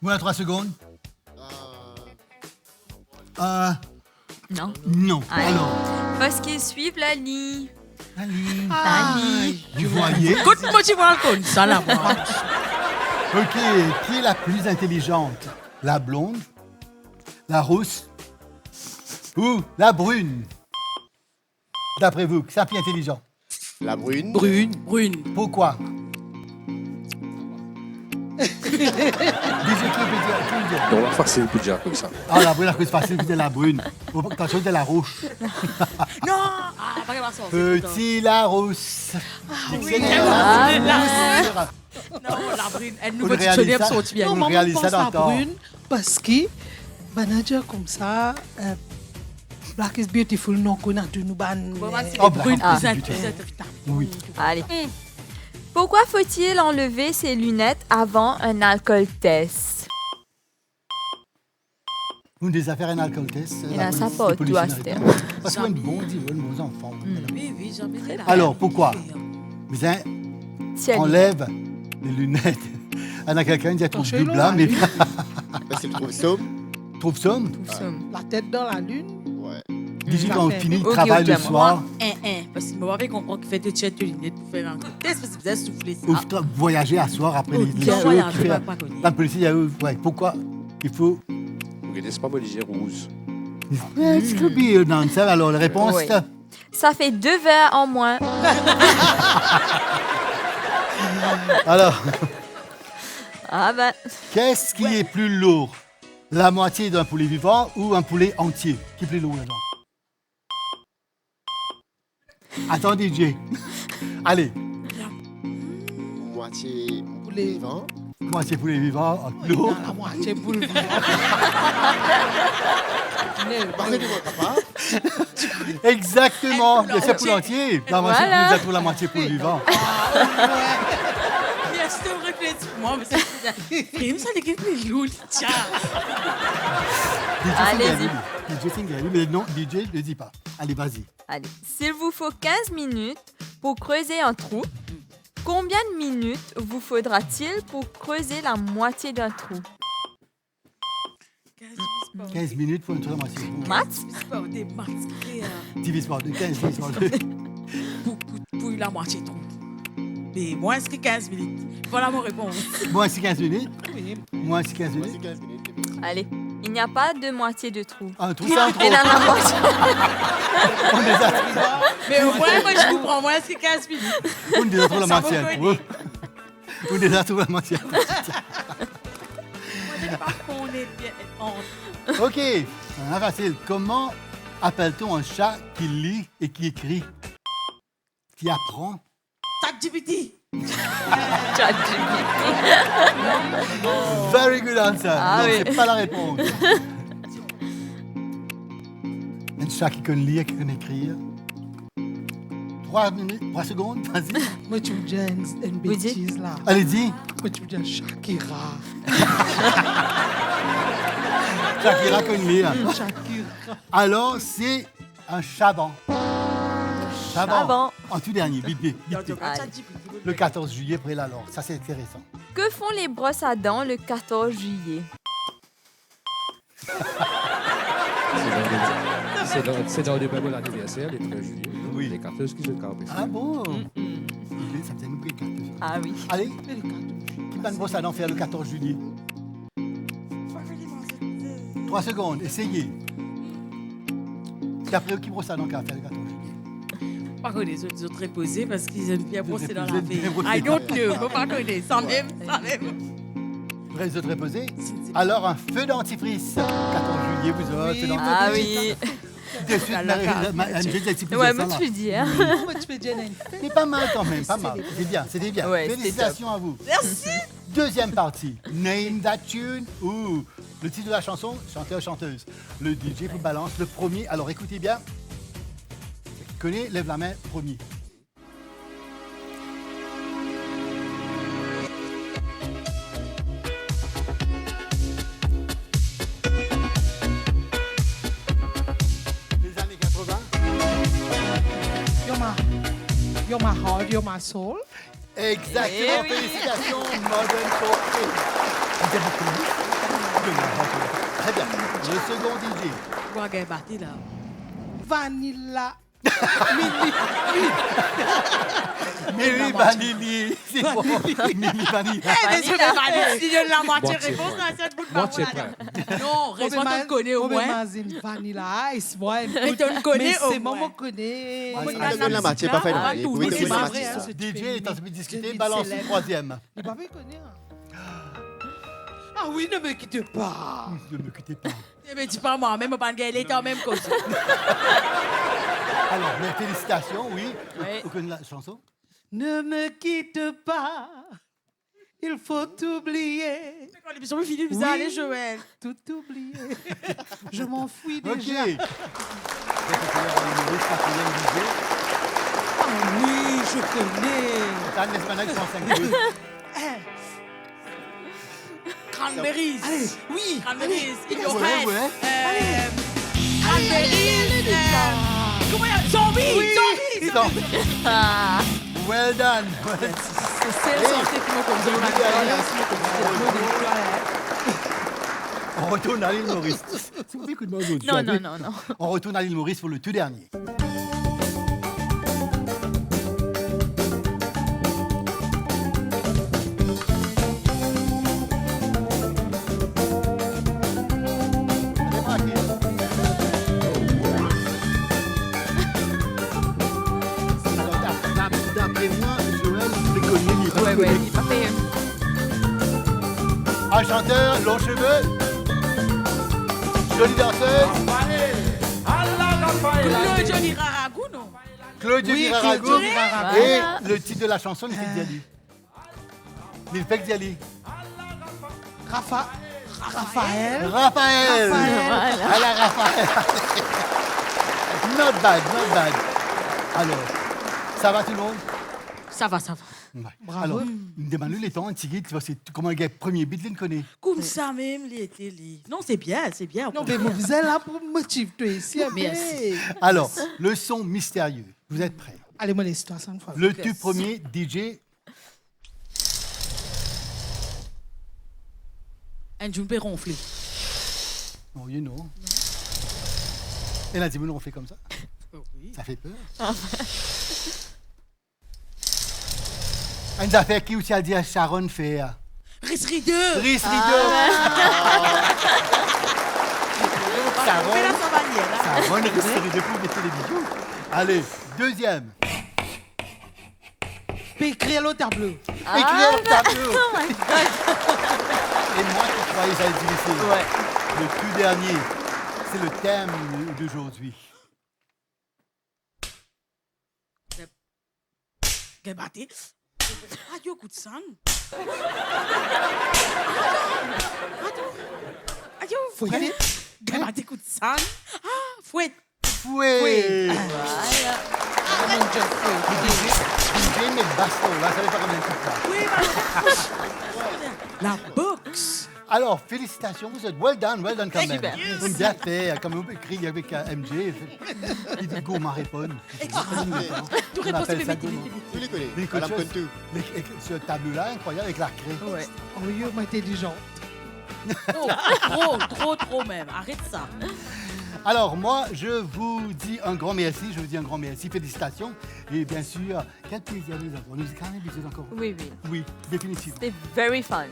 Voilà 3 secondes. Non. Non. Alors. Parce qu'ils suivent la ligne. La ligne. Vous voyez? Écoute-moi, tu vois comme ça, là, moi. Ok, qui est la plus intelligente? La blonde, la rousse ou la brune? D'après vous, qui est la plus intelligente? La brune. Brune. Pourquoi? Non, la facile pour dire comme ça. Ah, la brune, la cause facile, c'est la brune. Attention, c'est la rouge. Non! Ah, pas grave, ça. Petit la rousse. Oui, non, la brune, elle nous veut tuer sortir bien. Non, maman pense à la brune parce que, manager comme ça, Black is beautiful, non, qu'on a de nous ban. Brune, oui. Allez. Pourquoi faut-il enlever ses lunettes avant un alcool test? Une des affaires un alcool test. Il a sa pote, toi, c'était. Parce qu'on est bon enfants. Oui, jamais. Alors, pourquoi? Vous enlève les lunettes. On a quelqu'un qui trouve double là, mais. C'est le trouve-somme. Trouve-somme? La tête dans la lune? Ouais. Dis quand on finit le travail le soir. Parce que moi, je comprends qu'il fait des tchètes de lunettes pour faire un test parce que vous avez soufflé ça. Ou voyager à soir après les shows. Dans le policier, il y a pourquoi il faut. Vous ne pas Bolliger rouge. Est-ce que bien dans ça? Alors, la réponse. Oui. Ça fait 2 verres en moins. Alors. Ah ben. Qu'est-ce qui est plus lourd? La moitié d'un poulet vivant ou un poulet entier? Qui est plus lourd là-dedans? Attends, DJ. Allez. Moitié poulet vivant. Moitié poulet vivant, lourd. La moitié poulet vivant. Pardonnez-moi, papa. Exactement. C'est poulet entier. La moitié poulet pour la moitié poulet vivant. C'est un réflexe pour moi, mais c'est ça, les gars, mais lourd, tiens. Allez-y. DJ Singeli, mais non, DJ, ne dis pas. Allez, vas-y. Allez. S'il vous faut 15 minutes pour creuser un trou, combien de minutes vous faudra-t-il pour creuser la moitié d'un trou? 15 minutes pour une moitié. Maths? Des maths. Divise par 2, 15 divise par 2. Pour la moitié de trou. Mais moins que 15 minutes. Voilà mon réponse. Moins que 15 minutes? Oui. Moins que 15 minutes? Allez, il n'y a pas de moitié de trou. Un trou, c'est un trou. Et là, la moitié. On les a trouvés. Mais au moins, moi, je comprends moins ce 15 minutes. On les a trouvés la Ça moitié. me connaît. On les a trouvés la moitié. On est bien. Ok, c'est facile. Comment appelle-t-on un chat qui lit et qui écrit? Qui apprend? ChatGPT. Very good answer. Ah Non, oui. c'est pas la réponse. Un chat qui connaît lire, qui connaît écrire. 3 minutes, 3 secondes, vas-y. Moi, tu me dis une Vous dites? bêtise là. Allez-y. Moi, tu me dis Shakira. Shakira connaît lire. Shakira. Alors, c'est un chaban. Chaban. En tout dernier, vite, vite, vite. Allez. Le 14 juillet, après la Laure. Ça, c'est intéressant. Que font les brosses à dents le 14 juillet? C'est dans le même anniversaire, le 13 juillet. Oui. Les carteuses qui se carpent. Ah bon? Ça faisait nous que 14. Ah oui. Allez, qui va une brosse à dents faire le 14 juillet? 3 secondes, essayez. Puis après, qui brosse à dents qu'à faire le 14 juillet? Pas connaître les autres reposés parce qu'ils aiment bien brosser dans la Vous êtes vie. bien brossés. I don't know. Faut pas connaître. Sans même. Prêts de reposer? Alors, un feu dentifrice. 14 juillet, vous aurez un feu dentifrice. Ah oui. De suite, Marie-Anne, Ouais, moi tu dis, hein. Moi, tu me dis une c'est pas mal quand même, pas mal. C'était bien. Ouais, c'était Félicitations à vous. Merci. Deuxième partie, Name That Tune. Ouh, le titre de la chanson, chanteur, chanteuse. Le DJ vous balance le premier. Alors écoutez bien. Celui qui connaît, lève la main, premier. Les années 80. You're my heart, you're my soul. Exactement, Eh oui. félicitations, Modern Talking. Vous avez connu? Très bien. Le second DJ. Quoi, gars, parti là. Vanilla. Mimi Vanilli. C'est bon. Mimi Vanilli. Mais je vais pas si je la moitié Moitié réponse prêt. à cette bout de Moitié parole, là. prêt. Non, reste-moi te connais au moins. Vanilla ice, ouais. Mais tu me connais au c'est moins. maman connaît. Ah, Ah, ça donne la moitié, pas fait. Ah, Vous tout, pouvez mais donner c'est la pas moitié. vrai, ça. hein. DJ est en train de discuter, Je balance célèbre. le troisième. Il va pas connaître. Ah oui, ne me quitte pas. Ne me quittez pas. Eh ben, dis pas moi, même pas de gars, il était en même cause. Alors, mais félicitations, oui. Oui. Vous connaissez la chanson? Ne me quitte pas. Il faut t'oublier. Quand l'émission est finie, vous allez, Joël. Tout oublier. Je m'enfuis Ok. déjà. Ah Ah oui, je connais. Anne Lesmana qui prend 5 minutes. Cranberries. Allez, oui. Cranberries. In your Ouais, head. ouais. Cranberries. Comment il y a Zombies. Zombies. Stop. Ah. Well done. C'est le santé qui On retourne à l'île Maurice. C'est beaucoup de mots aujourd'hui. Non, non, non, non. On retourne à l'île Maurice pour le tout dernier. Alors, d'après moi, Joël, je le connais, il est pas Ouais, connu. ouais, il m'a fait. Un chanteur, longs cheveux, jolie danseuse, Claude Johnny Raragou, non? Claude Oui, Raragou, Claude Raragou. et Voilà. le titre de la chanson, Nilfek Diali. Nilfek Diali. Raphaël. Raphaël. Raphaël. À la Raphaël. Not bad, not bad. Alors, ça va tout le monde? Ça va, ça va. Ouais. Bravo. Alors, demande-lui les temps, Tigui, tu vois, c'est comment le gars, premier beat, il le connaît. Comme ça même, il était li. Non, c'est bien, c'est bien. Non, mais vous êtes là pour me motiver toi ici. Merci. Alors, le son mystérieux. Vous êtes prêts? Allez, moi, les situations une fois. Le tout premier DJ. Un jour, peut ronfler. Oh, you know. Et là, dis-moi, on fait comme ça. Oui. Ça fait peur. Une affaire qui aussi a dit à Sharon fait. Riz Reader. Riz Reader. On fait la savanière, là. Ça va, on resterait debout, vous mettez les bijoux. Allez, deuxième. Puis écrire le tableau. Écrire au tableau. Et moi qui croyais que ça allait être difficile. Ouais. Le tout dernier, c'est le thème d'aujourd'hui. Gabate. Radio coup de sang. Radio. Fouette. Gabate coup de sang. Ah, fouette. Fouet. Voilà. J'ai mes bastons, là, ça fait pas combien de temps. La boxe. Alors, félicitations, vous êtes well done quand même. Super. Vous bien fait, comme on écrit avec MJ. Il dit go, ma réponse. Tout On appelle ça vite. gourmand. Tu les connais. Mais Madame quelque chose- Contu. mais ce tableau-là, incroyable, avec la craie. Ouais. Oh, yo, moi, intelligent. Trop même. Arrête ça. Alors, moi, je vous dis un grand merci. Félicitations. Et bien sûr, quel plaisir nous avons. Nous quand même bisous encore. Oui. Oui, définitivement. C'était very fun.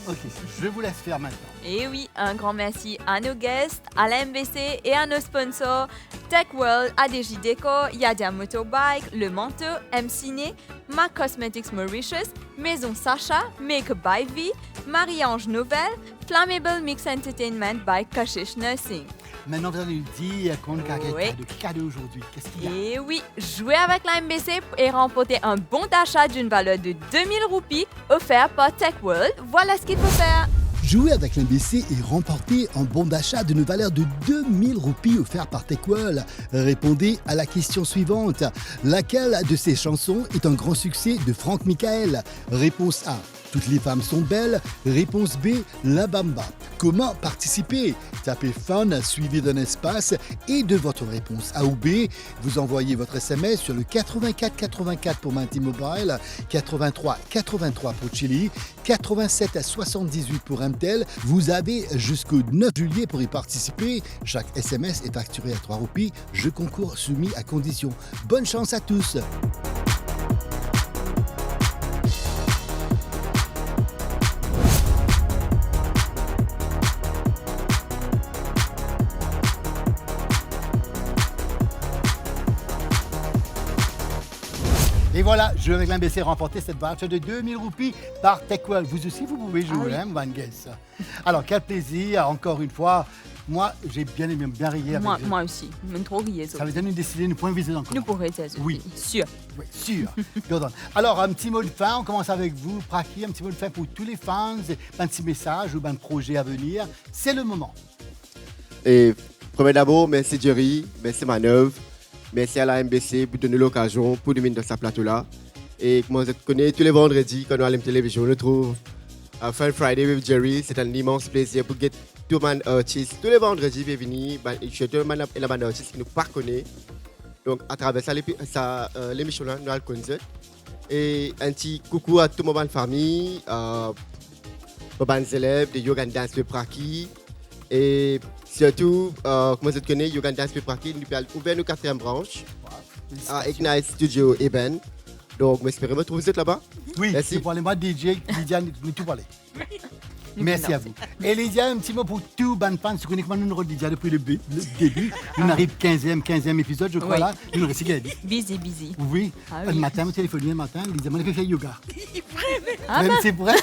Ok, je vous laisse faire maintenant. Et oui, un grand merci à nos guests, à la MBC et à nos sponsors Tech World, ADJ Déco, Yadia Motorbike, Le Manteau, M Ciné, Mac Cosmetics Mauritius, Maison Sacha, Make Up by V, Marie-Ange Nouvelle, Flammable Mix Entertainment by Kashish Nursing. Maintenant, vous allez nous dire qu'on a Oui. de cadeaux aujourd'hui. Qu'est-ce qu'il y a? Et oui, jouez avec la MBC et remporter un bon d'achat d'une valeur de 2000 roupies offert par Tech World. Voilà ce qu'il faut faire. Jouer avec l'MBC et remporter un bon d'achat d'une valeur de 2000 roupies offert par TechWorld. Répondez à la question suivante. Laquelle de ces chansons est un grand succès de Franck Michael? Réponse A. Toutes les femmes sont belles. Réponse B. La Bamba. Comment participer? Tapez Fun suivi d'un espace et de votre réponse A ou B. Vous envoyez votre SMS sur le 84 84 pour Minty Mobile, 83 83 pour Chili, 87 78 pour MTEL. Vous avez jusqu'au 9 juillet pour y participer. Chaque SMS est facturé à 3 roupies. Jeu concours soumis à condition. Bonne chance à tous. Et voilà, Jeu avec l'MBC a remporté cette voucher de 2000 roupies par TechWorld. Vous aussi, vous pouvez jouer, hein, Van Guess. Alors, quel plaisir, encore une fois. Moi, j'ai bien aimé, bien ri avec vous. Moi aussi, je me trop riais. Ça veut dire nous décider, nous pouvons viser encore. Nous pourrions être Oui. sûr. Oui, sûr. Jordan. Alors, un petit mot de fin, on commence avec vous, Praki, un petit mot de fin pour tous les fans, un petit message ou un projet à venir. C'est le moment. Et premier d'abord, merci Jerry, merci Manœuvre, merci à la MBC pour donner l'occasion pour nous mettre dans ce plateau-là. Et comme vous connaissez, tous les vendredis, quand nous allons à la télévision, on nous trouve à Fun Friday with Jerry. C'est un immense plaisir pour get tout le monde artiste. Tous les vendredis, bienvenue. Je suis tout le monde et la bande artiste qui nous pas connaît. Donc, à travers ça, l'émission-là, nous allons connaître. Et un petit coucou à toute ma famille, aux bandes élèves de Yoga Dance de Praki. Et surtout, comme vous connaissez, Yoga Dance de Praki, nous avons ouvert nos 4e branche à Ignite Studio Eben. Donc, j'espère me trouver là-bas. Oui, merci. Pour les mois DJ, Lydia, nous tout parler. Merci à vous. Et Lydia, un petit mot pour tout ban fans. C'est uniquement nous Lydia depuis le début. Nous arrive 15e épisode, je crois, Oui. là. Nous récitons. Busy. Oui. Ah Le oui. matin, me téléphoner le matin, Lydia m'a fait yoga. Ah Même bah. c'est vrai.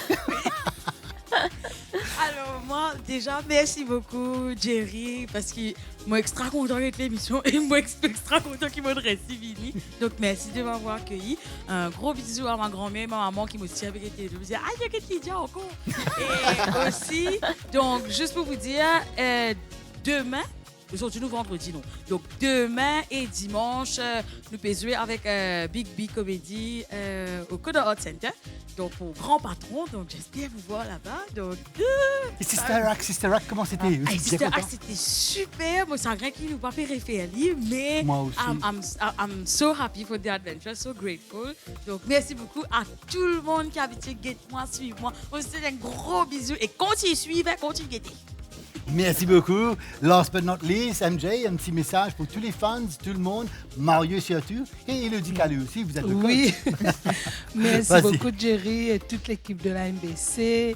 Alors, moi, déjà, merci beaucoup, Jerry, parce que moi, extra content avec l'émission et moi, extra content qu'il m'aurait fini. Donc, merci de m'avoir accueilli. Un gros bisou à ma grand-mère, ma maman qui m'aussi avec été. Je me disais, ah, il y a quelqu'un qui dit encore. Et aussi, donc, juste pour vous dire, demain, aujourd'hui, nous vendredi, non. Donc, demain et dimanche, nous pouvons jouer avec Big B Comedy au Coda Art Center. Donc, au grand patron. Donc, j'espère vous voir là-bas. Donc, Et Sister Act, comment c'était? Vous êtes bien Sister content? Act, c'était super. Moi, c'est un grand qui nous pas fait référer, mais Moi aussi. I'm so happy for the adventure, so grateful. Donc, merci beaucoup à tout le monde qui a habitué, guette-moi, suivez-moi. On se fait un gros bisou et continuez suivre, continuez guetter. Merci beaucoup. Last but not least, MJ, un petit message pour tous les fans, tout le monde, Mario surtout, et Elodie Calais aussi, vous êtes le Oui. coach. Merci Vas-y. beaucoup, Jerry, et toute l'équipe de la MBC.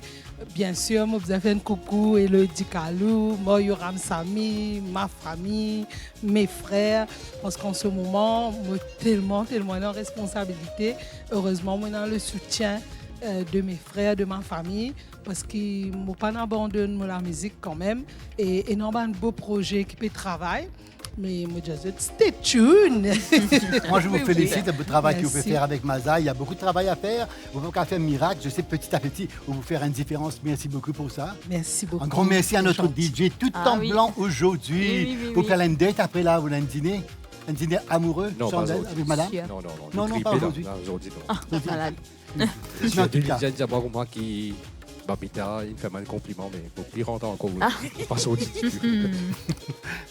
Bien sûr, moi, vous avez un coucou, Elodie Kalou, Moyo Ramsami, ma famille, mes frères. Parce qu'en ce moment, moi, tellement en responsabilité. Heureusement, moi, dans le soutien de mes frères, de ma famille, parce qu'ils ne m'ont pas abandonné la musique quand même. Et énormément de beaux projets qui peut travailler. Mais moi, je dis, stay tuned. Moi, je vous félicite de votre travail que vous Merci. pouvez faire avec Maza. Il y a beaucoup de travail à faire. Vous pouvez pas faire un miracle. Je sais petit à petit, vous faire une différence. Merci beaucoup pour ça. Merci beaucoup. Un grand merci à notre DJ tout en oui. blanc aujourd'hui. Oui, oui, oui, Vous oui. faire une date après là, vous avez un dîner amoureux, Non, pas chandelle, aujourd'hui. avec madame. Non, Non, Grippé, pas là. aujourd'hui. Non, aujourd'hui, non. Ah, malade. Mais en tout cas. J'ai d'abord moi qui m'habita, il me fait mal un compliment, mais pour plus longtemps encore, Ah. on passe au titre.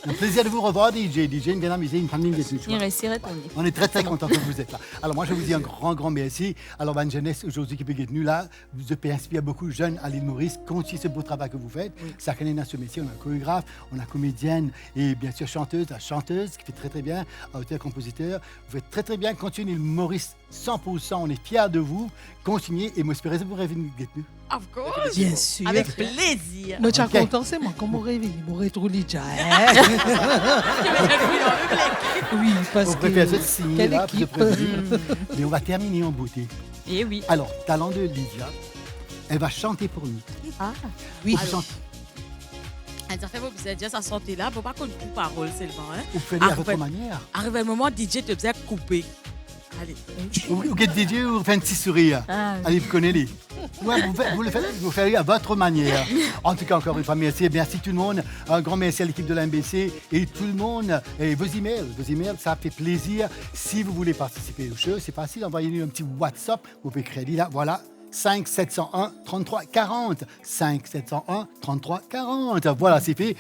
Un plaisir de vous revoir, DJ. DJ, une bien amusée, une famille de Il reste retourné. On est très très content que vous êtes là. Alors moi je vous dis un grand merci. Alors une jeunesse aujourd'hui qui peut être venue là, vous avez inspiré beaucoup de jeunes à l'île Maurice. Continuez ce beau travail que vous faites. Ça connaît dans ce métier. On a un chorégraphe, on a comédienne et bien sûr chanteuse, la chanteuse qui fait très bien, auteur, compositeur. Vous faites très bien. Continuez l'île Maurice 100%. On est fiers de vous. Continuez et moi espérez que vous revenez nous. Of course. Bien sûr. Avec plaisir. Moi, je suis Ok. content, c'est moi, comme mon réveil, mon retour déjà. Oui, parce On que. préfère se signer Quelle là, pour se équipe. prévenir. Mais on va terminer en beauté. Et oui. Alors, talent de Lydia, elle va chanter pour nous. Ah. Oui. Vous chantez- Ça fait vous dire sa santé là, faut pas qu'on coupe parole seulement. Hein? vous faites à votre manière. Arrive un moment, DJ te faisait couper. Allez. Ou que DJ vous fait un petit sourire. Ah, Allez, vous connaissez. Ouais, vous faites à votre manière. En tout cas, encore une fois, merci. Merci tout le monde. Un grand merci à l'équipe de la MBC et tout le monde. Et vos emails, ça fait plaisir. Si vous voulez participer au show, c'est facile. Envoyez-nous un petit WhatsApp. Vous pouvez créer là. Voilà. 5 701 33 40. 5 701 33 40. Voilà, c'est fait.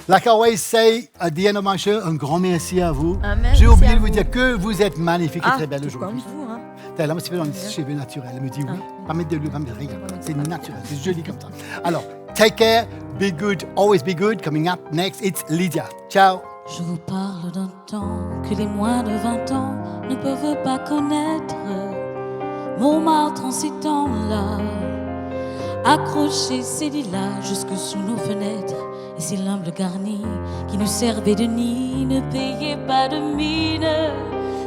Like I always say at the end of my show, un grand merci à vous. merci J'ai oublié à de vous vous. dire que vous êtes magnifique et très belle tout comme aujourd'hui. vous, hein. T'as là, c'est fait dans les cheveux naturels. Elle me dit oui. Pas mettre de l'huile, pas mettre rien. C'est naturel, c'est joli comme ça. Alors, take care, be good, always be good. Coming up next, it's Lydia. Ciao. Je vous parle d'un temps que les moins de 20 ans ne peuvent pas connaître. Montmartre en ces temps-là, accrocher ces lilas jusque sous nos fenêtres. Et ces l'humble garni qui nous servait de nid ne payait pas de mine.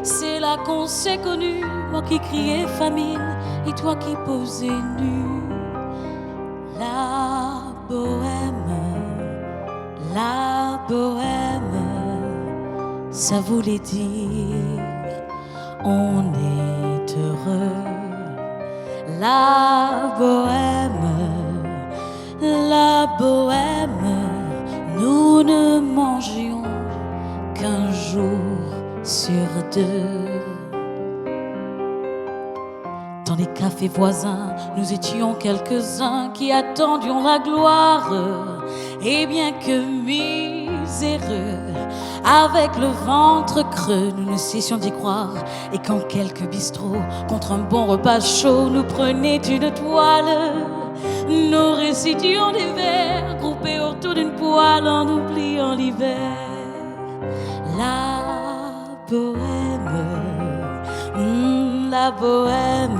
C'est là qu'on s'est connus, moi qui criais famine et toi qui posais nu. La bohème, ça voulait dire on est heureux. La bohème, nous ne mangions qu'un jour sur deux. Dans les cafés voisins, nous étions quelques-uns qui attendions la gloire. Et bien que miséreux, avec le ventre creux, nous ne cessions d'y croire. Et quand quelques bistrots, contre un bon repas chaud, nous prenaient une toile, nous récitions des vers groupés autour d'une poêle en oubliant l'hiver. La bohème,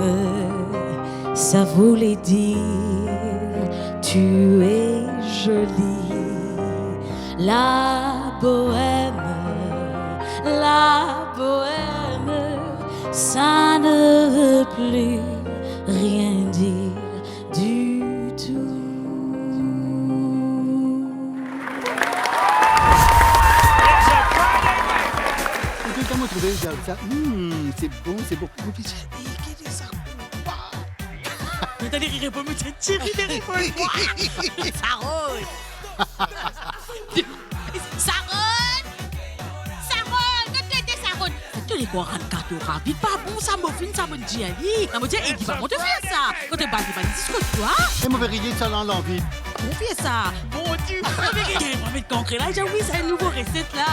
ça voulait dire tu es jolie. La bohème, ça ne veut plus rien dire du tout. Comment trouver ça? C'est bon, c'est bon. Mais t'as des rires pour me tirer des rires pour Saronne! Saronne! Que t'étais Saronne? Tu les quoi rendre cadeau rapide, pas bon, ça m'a fait ça m'a dit, ça m'a dit, il va te faire ça. Quand t'es pas dit, que toi? Et mauvais rigueur, ça l'envie. On fait ça. Bon Dieu, on va mettre concret là, j'ai oublié, c'est une nouvelle recette là.